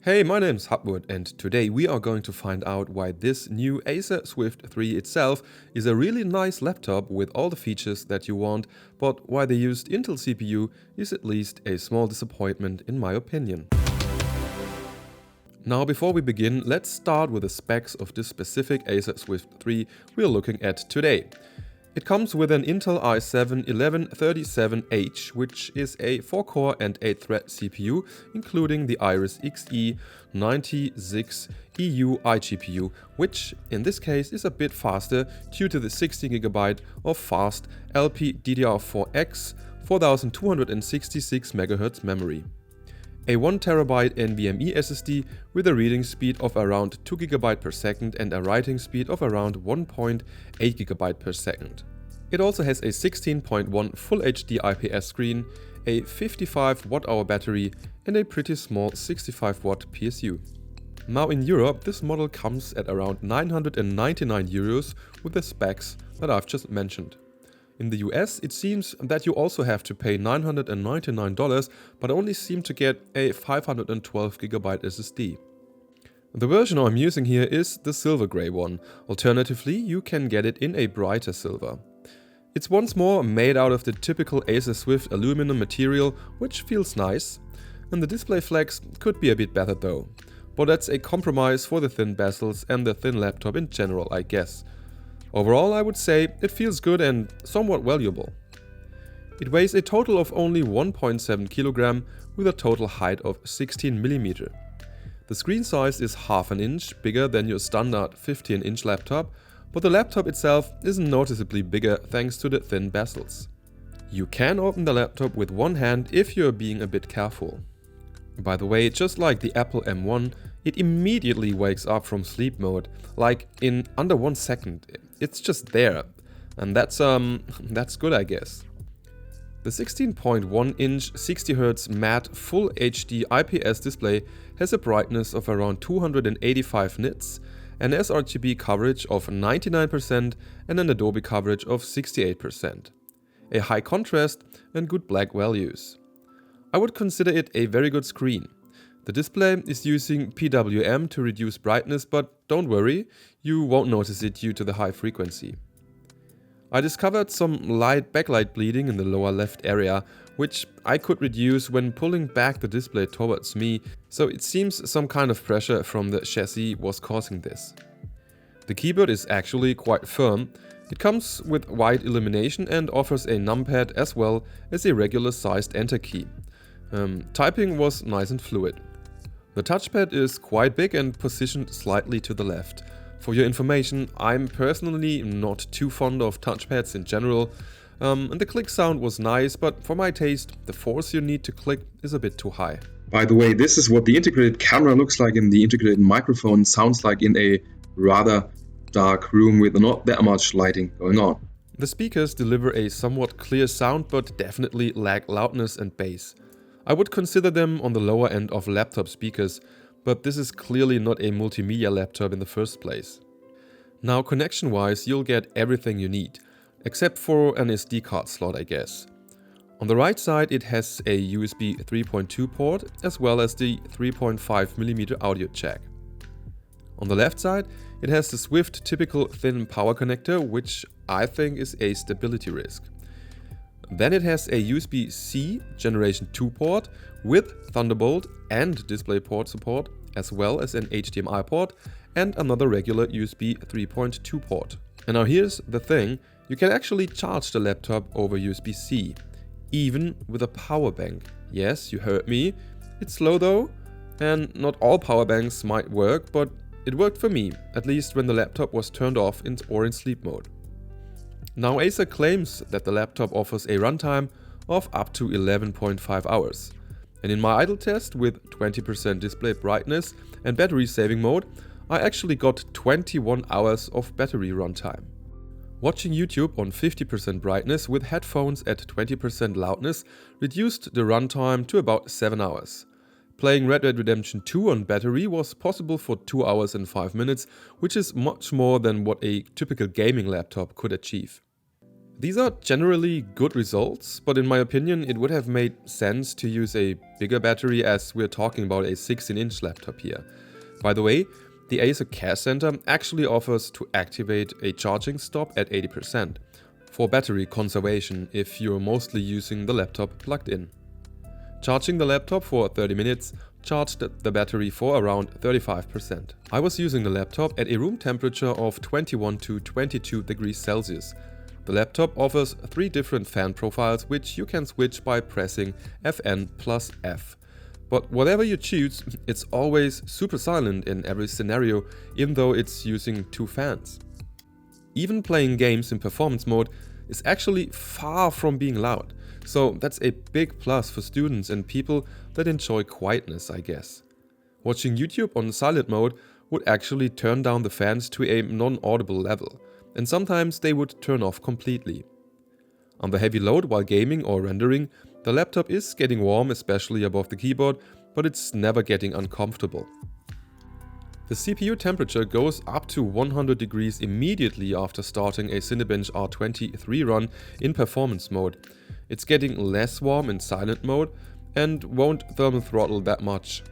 Hey, my name's Hubwood, and today we are going to find out why this new Acer Swift 3 itself is a really nice laptop with all the features that you want, but why the used Intel CPU is at least a small disappointment in my opinion. Now before we begin, let's start with the specs of this specific Acer Swift 3 we are looking at today. It comes with an Intel i7-1137H, which is a 4-core and 8-thread CPU, including the Iris Xe96EU iGPU, which in this case is a bit faster due to the 16GB of fast LPDDR4X 4266 MHz memory. A 1TB NVMe SSD with a reading speed of around 2GB per second and a writing speed of around 1.8GB per second. It also has a 16.1 Full HD IPS screen, a 55 Wh battery and a pretty small 65 Watt PSU. Now in Europe, this model comes at around €999 with the specs that I've just mentioned. In the US, it seems that you also have to pay $999, but only seem to get a 512GB SSD. The version I'm using here is the silver grey one. Alternatively, you can get it in a brighter silver. It's once more made out of the typical Acer Swift aluminum material, which feels nice, and the display flex could be a bit better though. But that's a compromise for the thin bezels and the thin laptop in general, I guess. Overall, I would say it feels good and somewhat valuable. It weighs a total of only 1.7 kg with a total height of 16 mm. The screen size is half an inch bigger than your standard 15-inch laptop, but the laptop itself isn't noticeably bigger thanks to the thin bezels. You can open the laptop with one hand if you're being a bit careful. By the way, just like the Apple M1, it immediately wakes up from sleep mode, like in under 1 second. It's just there, and that's good, I guess. The 16.1-inch 60Hz matte Full HD IPS display has a brightness of around 285 nits, an sRGB coverage of 99% and an Adobe coverage of 68%. A high contrast and good black values. I would consider it a very good screen. The display is using PWM to reduce brightness, but don't worry, you won't notice it due to the high frequency. I discovered some light backlight bleeding in the lower left area, which I could reduce when pulling back the display towards me, so it seems some kind of pressure from the chassis was causing this. The keyboard is actually quite firm. It comes with white illumination and offers a numpad as well as a regular sized enter key. Typing was nice and fluid. The touchpad is quite big and positioned slightly to the left. For your information, I'm personally not too fond of touchpads in general, and the click sound was nice, but for my taste, the force you need to click is a bit too high. By the way, this is what the integrated camera looks like, and the integrated microphone sounds like in a rather dark room with not that much lighting going on. The speakers deliver a somewhat clear sound, but definitely lack loudness and bass. I would consider them on the lower end of laptop speakers, but this is clearly not a multimedia laptop in the first place. Now, connection-wise, you'll get everything you need, except for an SD card slot, I guess. On the right side, it has a USB 3.2 port, as well as the 3.5mm audio jack. On the left side, it has the Swift typical thin power connector, which I think is a stability risk. Then it has a USB-C Generation 2 port with Thunderbolt and DisplayPort support, as well as an HDMI port and another regular USB 3.2 port. And now here's the thing, you can actually charge the laptop over USB-C, even with a power bank. Yes, you heard me, it's slow though, and not all power banks might work, but it worked for me, at least when the laptop was turned off or in sleep mode. Now Acer claims that the laptop offers a runtime of up to 11.5 hours. And in my idle test with 20% display brightness and battery saving mode, I actually got 21 hours of battery runtime. Watching YouTube on 50% brightness with headphones at 20% loudness reduced the runtime to about 7 hours. Playing Red Dead Redemption 2 on battery was possible for 2 hours and 5 minutes, which is much more than what a typical gaming laptop could achieve. These are generally good results, but in my opinion it would have made sense to use a bigger battery, as we're talking about a 16-inch laptop here. By the way, the Acer Care Center actually offers to activate a charging stop at 80% for battery conservation if you're mostly using the laptop plugged in. Charging the laptop for 30 minutes charged the battery for around 35%. I was using the laptop at a room temperature of 21 to 22 degrees Celsius. The laptop offers 3 different fan profiles, which you can switch by pressing Fn+F. But whatever you choose, it's always super silent in every scenario, even though it's using 2 fans. Even playing games in performance mode is actually far from being loud, so that's a big plus for students and people that enjoy quietness, I guess. Watching YouTube on silent mode would actually turn down the fans to a non-audible level, and sometimes they would turn off completely. Under heavy load while gaming or rendering, the laptop is getting warm, especially above the keyboard, but it's never getting uncomfortable. The CPU temperature goes up to 100 degrees immediately after starting a Cinebench R23 run in performance mode. It's getting less warm in silent mode and won't thermal throttle that much.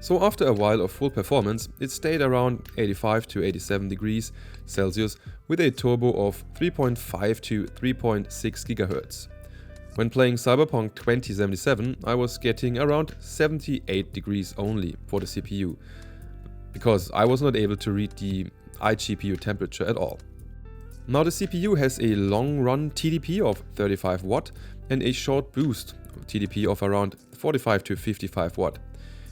So after a while of full performance, it stayed around 85 to 87 degrees Celsius with a turbo of 3.5 to 3.6 GHz. When playing Cyberpunk 2077, I was getting around 78 degrees only for the CPU, because I was not able to read the iGPU temperature at all. Now the CPU has a long run TDP of 35 watt and a short boost TDP of around 45 to 55 watt.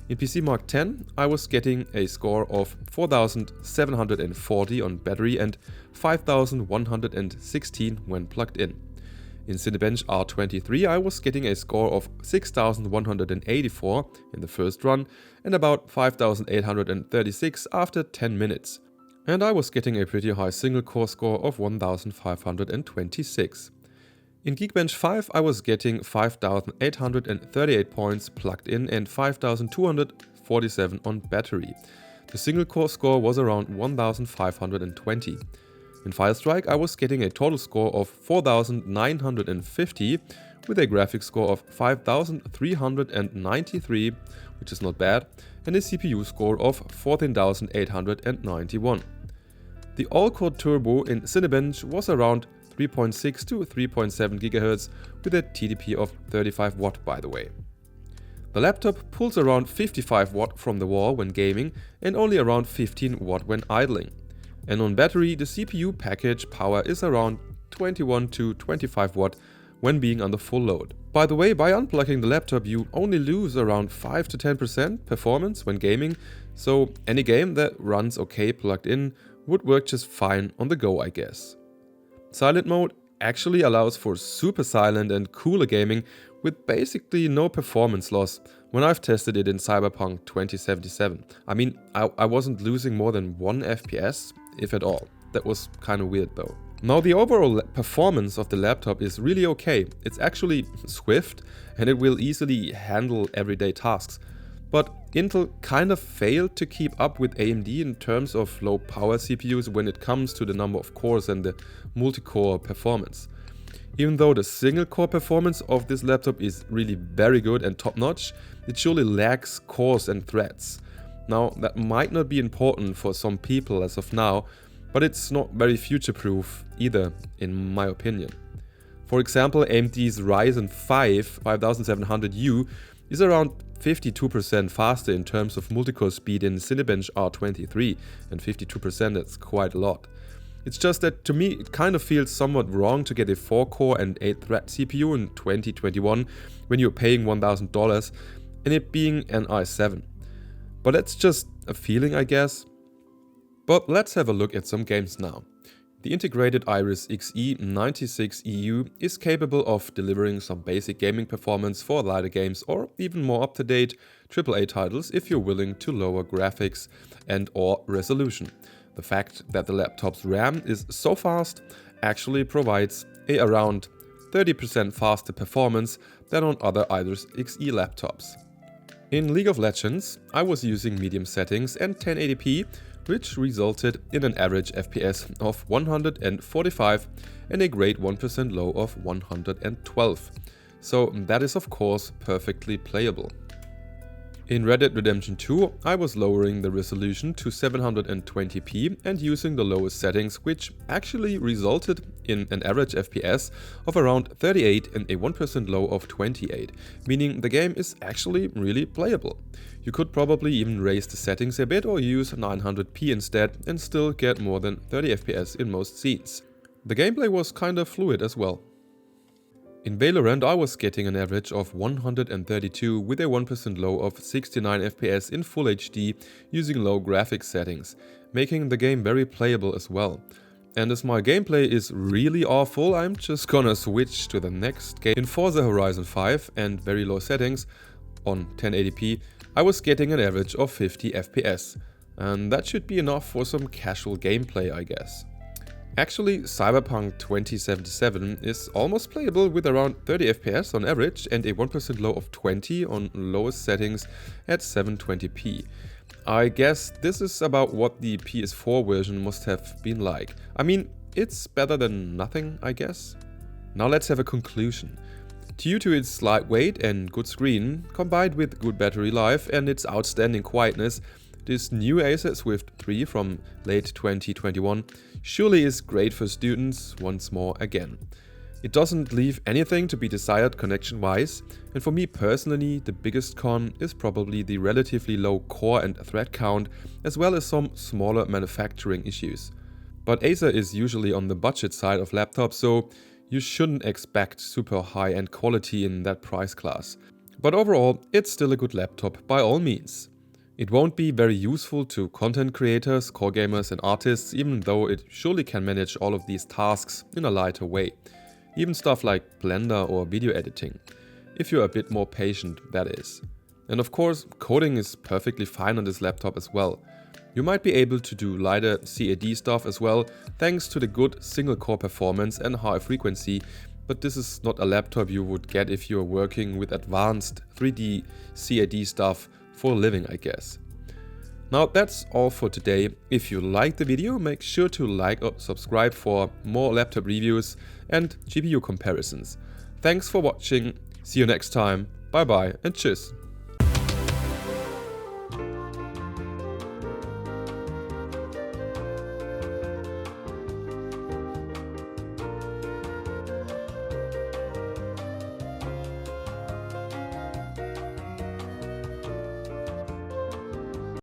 In PC Mark X, I was getting a score of 4740 on battery and 5116 when plugged in. In Cinebench R23, I was getting a score of 6184 in the first run and about 5836 after 10 minutes. And I was getting a pretty high single core score of 1526. In Geekbench 5, I was getting 5838 points plugged in and 5247 on battery. The single core score was around 1520. In Firestrike, I was getting a total score of 4950 with a graphics score of 5393, which is not bad, and a CPU score of 14891. The all-core turbo in Cinebench was around 3.6 to 3.7 GHz with a TDP of 35 watt, by the way. The laptop pulls around 55 watt from the wall when gaming and only around 15 watt when idling. And on battery, the CPU package power is around 21 to 25 watt when being under full load. By the way, by unplugging the laptop you only lose around 5 to 10% performance when gaming, so any game that runs okay plugged in would work just fine on the go, I guess. Silent mode actually allows for super silent and cooler gaming with basically no performance loss when I've tested it in Cyberpunk 2077. I mean, I wasn't losing more than 1 FPS, if at all. That was kinda weird though. Now the overall performance of the laptop is really okay. It's actually swift and it will easily handle everyday tasks. But Intel kind of failed to keep up with AMD in terms of low power CPUs when it comes to the number of cores and the multi-core performance. Even though the single core performance of this laptop is really very good and top-notch, it surely lacks cores and threads. Now that might not be important for some people as of now, but it's not very future-proof either, in my opinion. For example, AMD's Ryzen 5 5700U is around 52% faster in terms of multi-core speed in Cinebench R23, and 52% that's quite a lot. It's just that to me it kind of feels somewhat wrong to get a 4-core and 8-thread CPU in 2021 when you're paying $1,000 and it being an i7. But that's just a feeling, I guess. But let's have a look at some games now. The integrated Iris Xe96EU is capable of delivering some basic gaming performance for lighter games or even more up-to-date AAA titles if you're willing to lower graphics and/or resolution. The fact that the laptop's RAM is so fast actually provides a around 30% faster performance than on other Iris Xe laptops. In League of Legends, I was using medium settings and 1080p which resulted in an average FPS of 145 and a grade 1% low of 112. So that is of course perfectly playable. In Red Dead Redemption 2, I was lowering the resolution to 720p and using the lowest settings, which actually resulted in an average FPS of around 38 and a 1% low of 28, meaning the game is actually really playable. You could probably even raise the settings a bit or use 900p instead and still get more than 30 FPS in most scenes. The gameplay was kinda fluid as well. In Valorant, I was getting an average of 132 with a 1% low of 69 FPS in Full HD using low graphics settings, making the game very playable as well. And as my gameplay is really awful, I'm just gonna switch to the next game. In Forza Horizon 5 and very low settings on 1080p, I was getting an average of 50 FPS. And that should be enough for some casual gameplay, I guess. Actually, Cyberpunk 2077 is almost playable with around 30 FPS on average and a 1% low of 20 on lowest settings at 720p. I guess this is about what the PS4 version must have been like. I mean, it's better than nothing, I guess. Now let's have a conclusion. Due to its lightweight and good screen, combined with good battery life and its outstanding quietness, this new Acer Swift 3 from late 2021 surely is great for students once more again. It doesn't leave anything to be desired connection-wise, and for me personally the biggest con is probably the relatively low core and thread count, as well as some smaller manufacturing issues. But Acer is usually on the budget side of laptops, so you shouldn't expect super high-end quality in that price class. But overall, it's still a good laptop by all means. It won't be very useful to content creators, core gamers and artists, even though it surely can manage all of these tasks in a lighter way. Even stuff like Blender or video editing. If you're a bit more patient, that is. And of course, coding is perfectly fine on this laptop as well. You might be able to do lighter CAD stuff as well, thanks to the good single core performance and high frequency, but this is not a laptop you would get if you're working with advanced 3D CAD stuff for a living, I guess. Now that's all for today. If you liked the video, make sure to like or subscribe for more laptop reviews and GPU comparisons. Thanks for watching, see you next time, bye bye and tschüss.